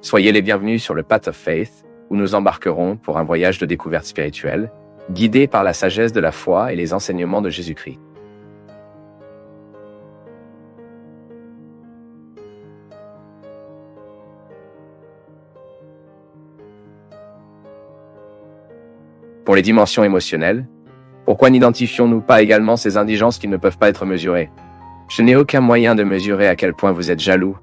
Soyez les bienvenus sur le Path of Faith, où nous embarquerons pour un voyage de découverte spirituelle, guidé par la sagesse de la foi et les enseignements de Jésus-Christ. Pour les dimensions émotionnelles, pourquoi n'identifions-nous pas également ces indigences qui ne peuvent pas être mesurées? Je n'ai aucun moyen de mesurer à quel point vous êtes jaloux,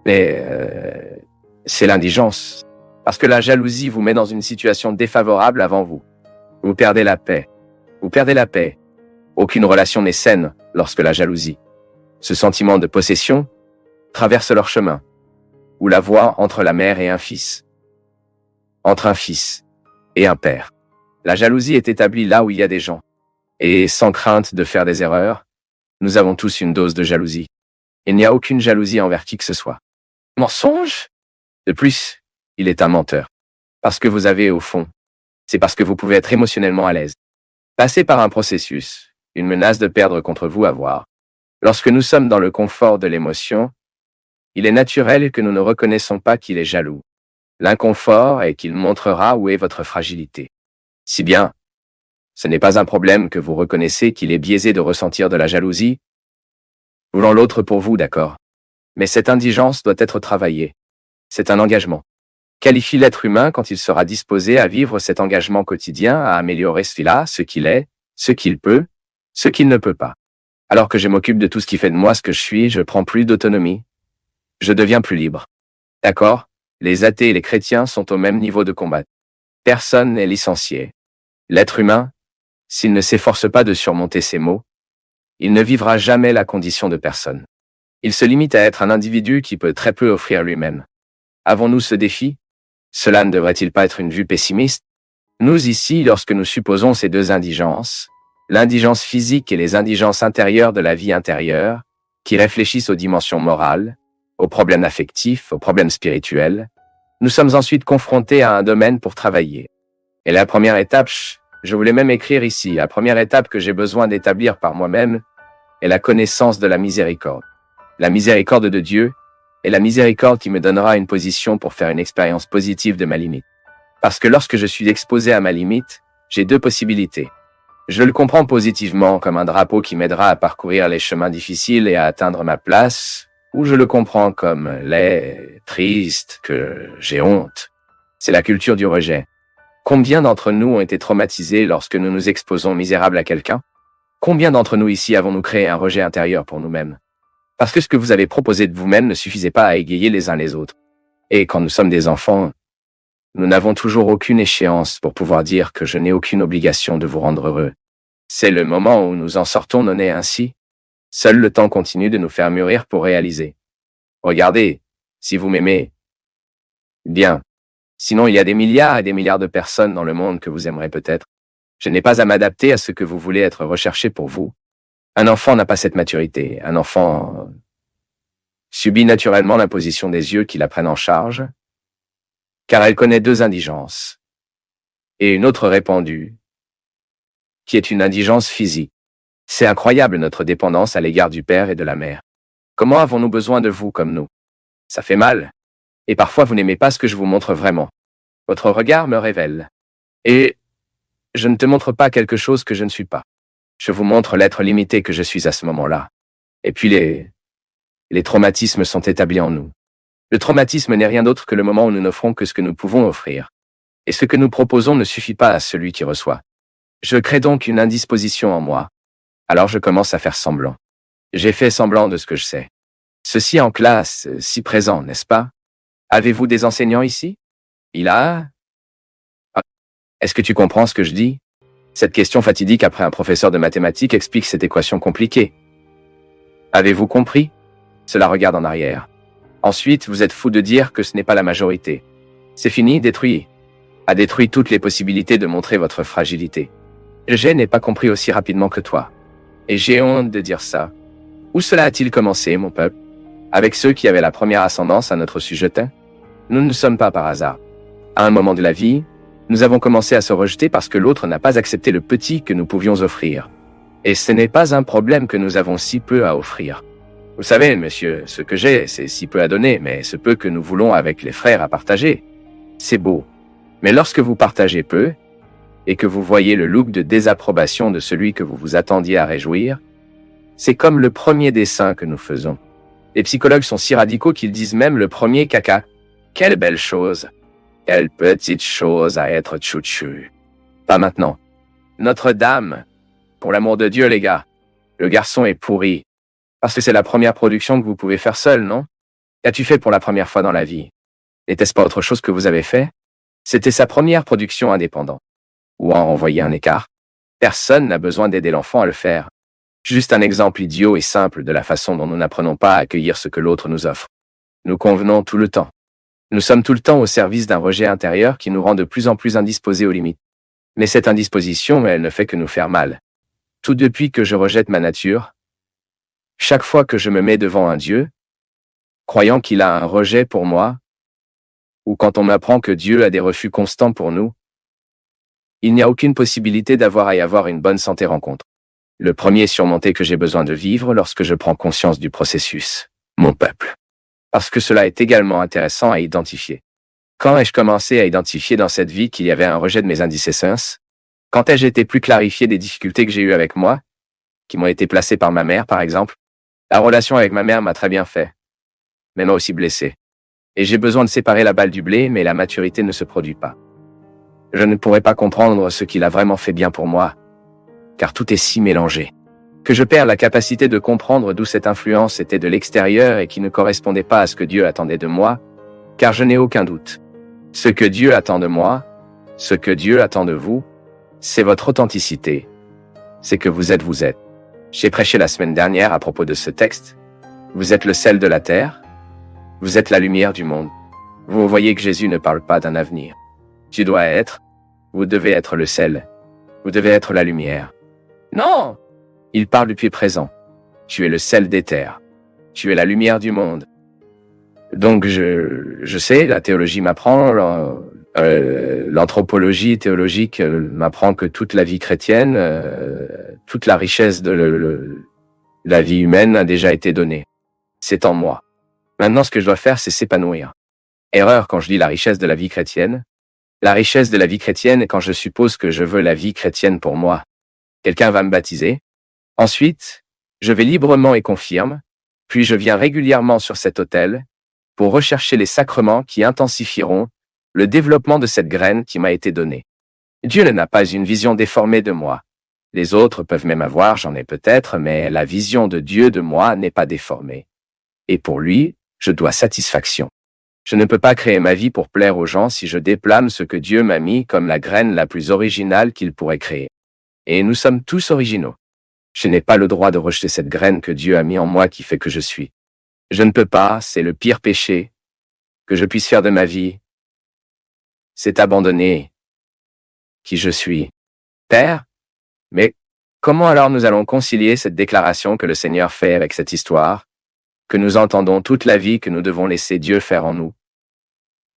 mais c'est l'indigence. Parce que la jalousie vous met dans une situation défavorable avant vous. Vous perdez la paix. Vous perdez la paix. Aucune relation n'est saine lorsque la jalousie, ce sentiment de possession, traverse leur chemin, ou la voie entre la mère et un fils, entre un fils et un père. La jalousie est établie là où il y a des gens. Et sans crainte de faire des erreurs, nous avons tous une dose de jalousie. Il n'y a aucune jalousie envers qui que ce soit. Mensonge? De plus, il est un menteur. Parce que vous avez au fond, c'est parce que vous pouvez être émotionnellement à l'aise. Passer par un processus, une menace de perdre contre vous à voir. Lorsque nous sommes dans le confort de l'émotion, il est naturel que nous ne reconnaissons pas qu'il est jaloux. L'inconfort est qu'il montrera où est votre fragilité. Si bien, ce n'est pas un problème que vous reconnaissez qu'il est biaisé de ressentir de la jalousie, voulant l'autre pour vous, d'accord. Mais cette indigence doit être travaillée. C'est un engagement. Qualifie l'être humain quand il sera disposé à vivre cet engagement quotidien, à améliorer celui-là, ce qu'il est, ce qu'il peut, ce qu'il ne peut pas. Alors que je m'occupe de tout ce qui fait de moi ce que je suis, je prends plus d'autonomie. Je deviens plus libre. D'accord? Les athées et les chrétiens sont au même niveau de combat. Personne n'est licencié. L'être humain, s'il ne s'efforce pas de surmonter ses maux, il ne vivra jamais la condition de personne. Il se limite à être un individu qui peut très peu offrir lui-même. Avons-nous ce défi? Cela ne devrait-il pas être une vue pessimiste? Nous ici, lorsque nous supposons ces deux indigences, l'indigence physique et les indigences intérieures de la vie intérieure, qui réfléchissent aux dimensions morales, aux problèmes affectifs, aux problèmes spirituels, nous sommes ensuite confrontés à un domaine pour travailler. Et la première étape, je voulais même écrire ici, la première étape que j'ai besoin d'établir par moi-même est la connaissance de la miséricorde. La miséricorde de Dieu est la miséricorde qui me donnera une position pour faire une expérience positive de ma limite. Parce que lorsque je suis exposé à ma limite, j'ai deux possibilités. Je le comprends positivement comme un drapeau qui m'aidera à parcourir les chemins difficiles et à atteindre ma place, ou je le comprends comme laid, triste, que j'ai honte. C'est la culture du rejet. Combien d'entre nous ont été traumatisés lorsque nous nous exposons misérables à quelqu'un? Combien d'entre nous ici avons-nous créé un rejet intérieur pour nous-mêmes? Parce que ce que vous avez proposé de vous-même ne suffisait pas à égayer les uns les autres. Et quand nous sommes des enfants, nous n'avons toujours aucune échéance pour pouvoir dire que je n'ai aucune obligation de vous rendre heureux. C'est le moment où nous en sortons nonnés ainsi. Seul le temps continue de nous faire mûrir pour réaliser. Regardez, si vous m'aimez, bien. Sinon, il y a des milliards et des milliards de personnes dans le monde que vous aimerez peut-être. Je n'ai pas à m'adapter à ce que vous voulez être recherché pour vous. Un enfant n'a pas cette maturité. Un enfant subit naturellement l'imposition des yeux qui la prennent en charge, car elle connaît deux indigences. Et une autre répandue, qui est une indigence physique. C'est incroyable notre dépendance à l'égard du père et de la mère. Comment avons-nous besoin de vous comme nous? Ça fait mal. Et parfois vous n'aimez pas ce que je vous montre vraiment. Votre regard me révèle. Et je ne te montre pas quelque chose que je ne suis pas. Je vous montre l'être limité que je suis à ce moment-là. Et puis les traumatismes sont établis en nous. Le traumatisme n'est rien d'autre que le moment où nous n'offrons que ce que nous pouvons offrir. Et ce que nous proposons ne suffit pas à celui qui reçoit. Je crée donc une indisposition en moi. Alors je commence à faire semblant. J'ai fait semblant de ce que je sais. Ceci en classe, si présent, n'est-ce pas? Avez-vous des enseignants ici? Est-ce que tu comprends ce que je dis? Cette question fatidique après un professeur de mathématiques explique cette équation compliquée. Avez-vous compris? Cela regarde en arrière. Ensuite, vous êtes fou de dire que ce n'est pas la majorité. C'est fini, détruit. A détruit toutes les possibilités de montrer votre fragilité. Je n'ai pas compris aussi rapidement que toi. Et j'ai honte de dire ça. Où cela a-t-il commencé, mon peuple? Avec ceux qui avaient la première ascendance à notre sujetin? Nous ne sommes pas par hasard. À un moment de la vie, nous avons commencé à se rejeter parce que l'autre n'a pas accepté le petit que nous pouvions offrir. Et ce n'est pas un problème que nous avons si peu à offrir. Vous savez, monsieur, ce que j'ai, c'est si peu à donner, mais ce peu que nous voulons avec les frères à partager. C'est beau. Mais lorsque vous partagez peu, et que vous voyez le look de désapprobation de celui que vous vous attendiez à réjouir, c'est comme le premier dessin que nous faisons. Les psychologues sont si radicaux qu'ils disent même le premier caca. Quelle belle chose! Quelle petite chose à être chouchou. Pas maintenant. Notre-Dame! Pour l'amour de Dieu, les gars, le garçon est pourri. Parce que c'est la première production que vous pouvez faire seul, non? Qu'as-tu fait pour la première fois dans la vie? N'était-ce pas autre chose que vous avez fait? C'était sa première production indépendante. Ou en envoyer un écart. Personne n'a besoin d'aider l'enfant à le faire. Juste un exemple idiot et simple de la façon dont nous n'apprenons pas à accueillir ce que l'autre nous offre. Nous convenons tout le temps. Nous sommes tout le temps au service d'un rejet intérieur qui nous rend de plus en plus indisposés aux limites. Mais cette indisposition, elle ne fait que nous faire mal. Tout depuis que je rejette ma nature, chaque fois que je me mets devant un Dieu, croyant qu'il a un rejet pour moi, ou quand on m'apprend que Dieu a des refus constants pour nous, il n'y a aucune possibilité d'avoir à y avoir une bonne santé rencontre. Le premier surmonté que j'ai besoin de vivre lorsque je prends conscience du processus, mon peuple. Parce que cela est également intéressant à identifier. Quand ai-je commencé à identifier dans cette vie qu'il y avait un rejet de mes indécessences? Quand ai-je été plus clarifié des difficultés que j'ai eues avec moi, qui m'ont été placées par ma mère, par exemple? La relation avec ma mère m'a très bien fait, mais m'a aussi blessé. Et j'ai besoin de séparer la balle du blé, mais la maturité ne se produit pas. Je ne pourrais pas comprendre ce qu'il a vraiment fait bien pour moi, car tout est si mélangé, que je perds la capacité de comprendre d'où cette influence était de l'extérieur et qui ne correspondait pas à ce que Dieu attendait de moi, car je n'ai aucun doute. Ce que Dieu attend de moi, ce que Dieu attend de vous, c'est votre authenticité. C'est que vous êtes vous êtes. J'ai prêché la semaine dernière à propos de ce texte. Vous êtes le sel de la terre. Vous êtes la lumière du monde. Vous voyez que Jésus ne parle pas d'un avenir. Tu dois être, vous devez être le sel. Vous devez être la lumière. Non! Il parle depuis présent. Tu es le sel des terres. Tu es la lumière du monde. Donc je sais, la théologie m'apprend, l'anthropologie théologique m'apprend que toute la vie chrétienne, toute la richesse de la vie humaine a déjà été donnée. C'est en moi. Maintenant, ce que je dois faire, c'est s'épanouir. Erreur quand je dis la richesse de la vie chrétienne. La richesse de la vie chrétienne est quand je suppose que je veux la vie chrétienne pour moi. Quelqu'un va me baptiser. Ensuite, je vais librement et confirme, puis je viens régulièrement sur cet autel pour rechercher les sacrements qui intensifieront le développement de cette graine qui m'a été donnée. Dieu n'a pas une vision déformée de moi. Les autres peuvent même avoir, j'en ai peut-être, mais la vision de Dieu de moi n'est pas déformée. Et pour lui, je dois satisfaction. Je ne peux pas créer ma vie pour plaire aux gens si je déplame ce que Dieu m'a mis comme la graine la plus originale qu'il pourrait créer. Et nous sommes tous originaux. Je n'ai pas le droit de rejeter cette graine que Dieu a mis en moi qui fait que je suis. Je ne peux pas, c'est le pire péché que je puisse faire de ma vie. C'est abandonner qui je suis. Père, mais comment alors nous allons concilier cette déclaration que le Seigneur fait avec cette histoire, que nous entendons toute la vie que nous devons laisser Dieu faire en nous,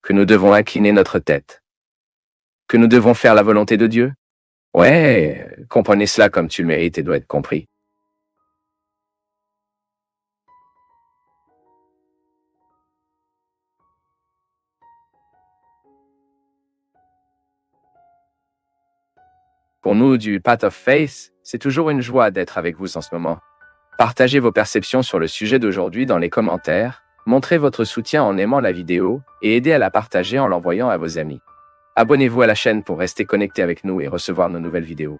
que nous devons incliner notre tête, que nous devons faire la volonté de Dieu? Ouais, comprenez cela comme tu le mérites et doit être compris. Pour nous du Path of Faith, c'est toujours une joie d'être avec vous en ce moment. Partagez vos perceptions sur le sujet d'aujourd'hui dans les commentaires, montrez votre soutien en aimant la vidéo et aidez à la partager en l'envoyant à vos amis. Abonnez-vous à la chaîne pour rester connecté avec nous et recevoir nos nouvelles vidéos.